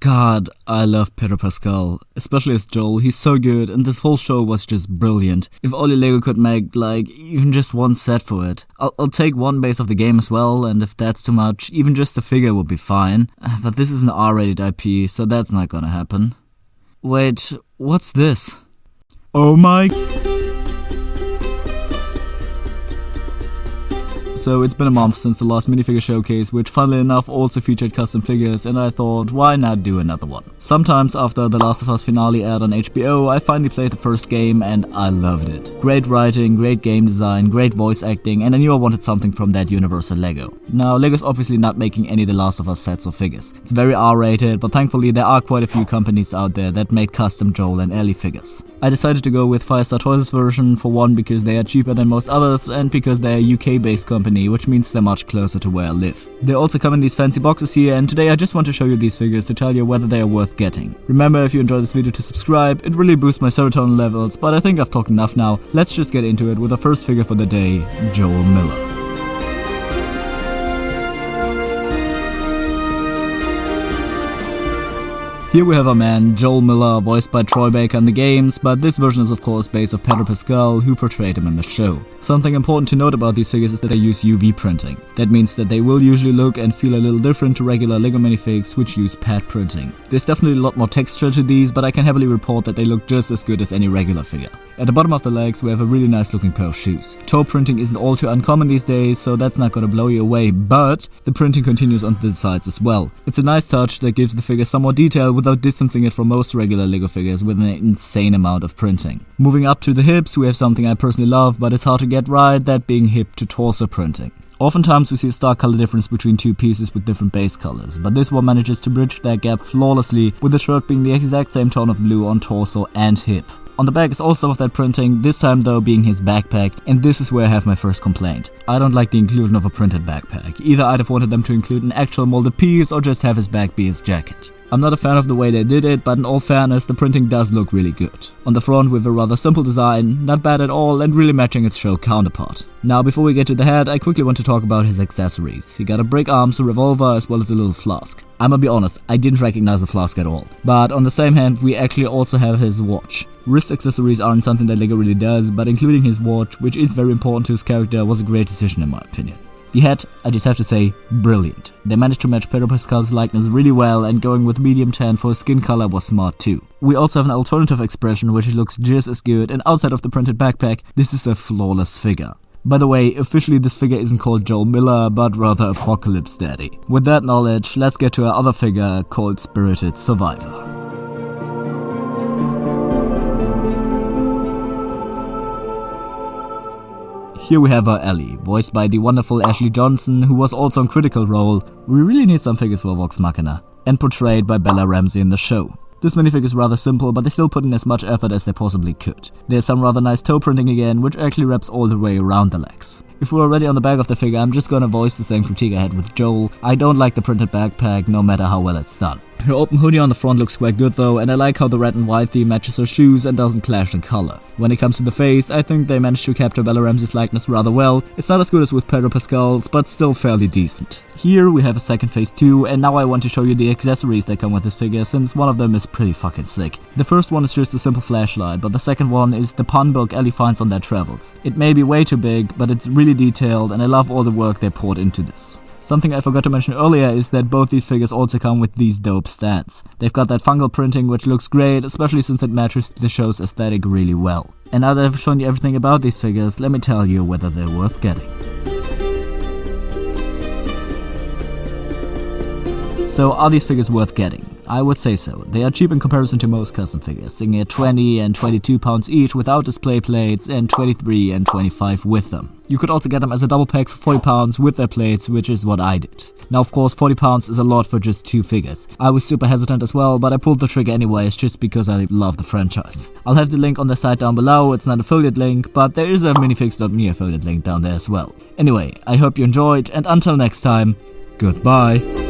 God, I love Pedro Pascal, especially as Joel. He's so good, and this whole show was just brilliant. If only LEGO could make, even just one set for it. I'll take one base of the game as well, and if that's too much, even just the figure would be fine. But this is an R-rated IP, so that's not gonna happen. Wait, what's this? Oh my... So it's been a month since the last minifigure showcase, which funnily enough also featured custom figures, and I thought, why not do another one? Sometimes after The Last of Us finale aired on HBO, I finally played the first game and I loved it. Great writing, great game design, great voice acting, and I knew I wanted something from that universe at LEGO. Now, LEGO's obviously not making any The Last of Us sets or figures. It's very R-rated, but thankfully there are quite a few companies out there that make custom Joel and Ellie figures. I decided to go with Firestar Toys' version, for one because they are cheaper than most others, and because they're a UK-based company, which means they're much closer to where I live. They also come in these fancy boxes here, and today I just want to show you these figures to tell you whether they are worth getting. Remember, if you enjoyed this video, to subscribe. It really boosts my serotonin levels, but I think I've talked enough now. Let's just get into it with the first figure for the day, Joel Miller. Here we have our man, Joel Miller, voiced by Troy Baker in the games, but this version is of course based off Pedro Pascal, who portrayed him in the show. Something important to note about these figures is that they use UV printing. That means that they will usually look and feel a little different to regular LEGO minifigs, which use pad printing. There's definitely a lot more texture to these, but I can heavily report that they look just as good as any regular figure. At the bottom of the legs we have a really nice looking pair of shoes. Toe printing isn't all too uncommon these days, so that's not gonna blow you away, but the printing continues onto the sides as well. It's a nice touch that gives the figure some more detail without distancing it from most regular LEGO figures with an insane amount of printing. Moving up to the hips, we have something I personally love, but it's hard to get right, that being hip to torso printing. Oftentimes we see a stark color difference between two pieces with different base colors, but this one manages to bridge that gap flawlessly, with the shirt being the exact same tone of blue on torso and hip. On the back is also some of that printing, this time though being his backpack, and this is where I have my first complaint. I don't like the inclusion of a printed backpack. Either I'd have wanted them to include an actual molded piece or just have his back be his jacket. I'm not a fan of the way they did it, but in all fairness, the printing does look really good. On the front with a rather simple design, not bad at all and really matching its show counterpart. Now before we get to the head, I quickly want to talk about his accessories. He got a brick arms, a revolver, as well as a little flask. I'ma be honest, I didn't recognize the flask at all. But on the same hand, we actually also have his watch. Wrist accessories aren't something that LEGO really does, but including his watch, which is very important to his character, was a great decision in my opinion. The head, I just have to say, brilliant. They managed to match Pedro Pascal's likeness really well, and going with medium tan for his skin color was smart too. We also have an alternative expression which looks just as good, and outside of the printed backpack, this is a flawless figure. By the way, officially this figure isn't called Joel Miller, but rather Apocalypse Daddy. With that knowledge, let's get to our other figure called Spirited Survivor. Here we have our Ellie, voiced by the wonderful Ashley Johnson, who was also in Critical Role. We really need some figures for Vox Machina. And portrayed by Bella Ramsey in the show. This minifig is rather simple, but they still put in as much effort as they possibly could. There's some rather nice toe printing again, which actually wraps all the way around the legs. If we're already on the back of the figure, I'm just gonna voice the same critique I had with Joel. I don't like the printed backpack, no matter how well it's done. Her open hoodie on the front looks quite good though, and I like how the red and white theme matches her shoes and doesn't clash in color. When it comes to the face, I think they managed to capture Bella Ramsey's likeness rather well. It's not as good as with Pedro Pascal's, but still fairly decent. Here we have a second face too, and now I want to show you the accessories that come with this figure, since one of them is pretty fucking sick. The first one is just a simple flashlight, but the second one is the pun book Ellie finds on their travels. It may be way too big, but it's really detailed, and I love all the work they poured into this. Something I forgot to mention earlier is that both these figures also come with these dope stands. They've got that fungal printing which looks great, especially since it matches the show's aesthetic really well. And now that I've shown you everything about these figures, let me tell you whether they're worth getting. So are these figures worth getting? I would say so. They are cheap in comparison to most custom figures, sitting at 20 and 22 pounds each without display plates and 23 and 25 with them. You could also get them as a double pack for 40 pounds with their plates, which is what I did. Now of course 40 pounds is a lot for just two figures. I was super hesitant as well, but I pulled the trigger anyways just because I love the franchise. I'll have the link on the site down below. It's not an affiliate link, but there is a minifix.me affiliate link down there as well. Anyway, I hope you enjoyed, and until next time, goodbye.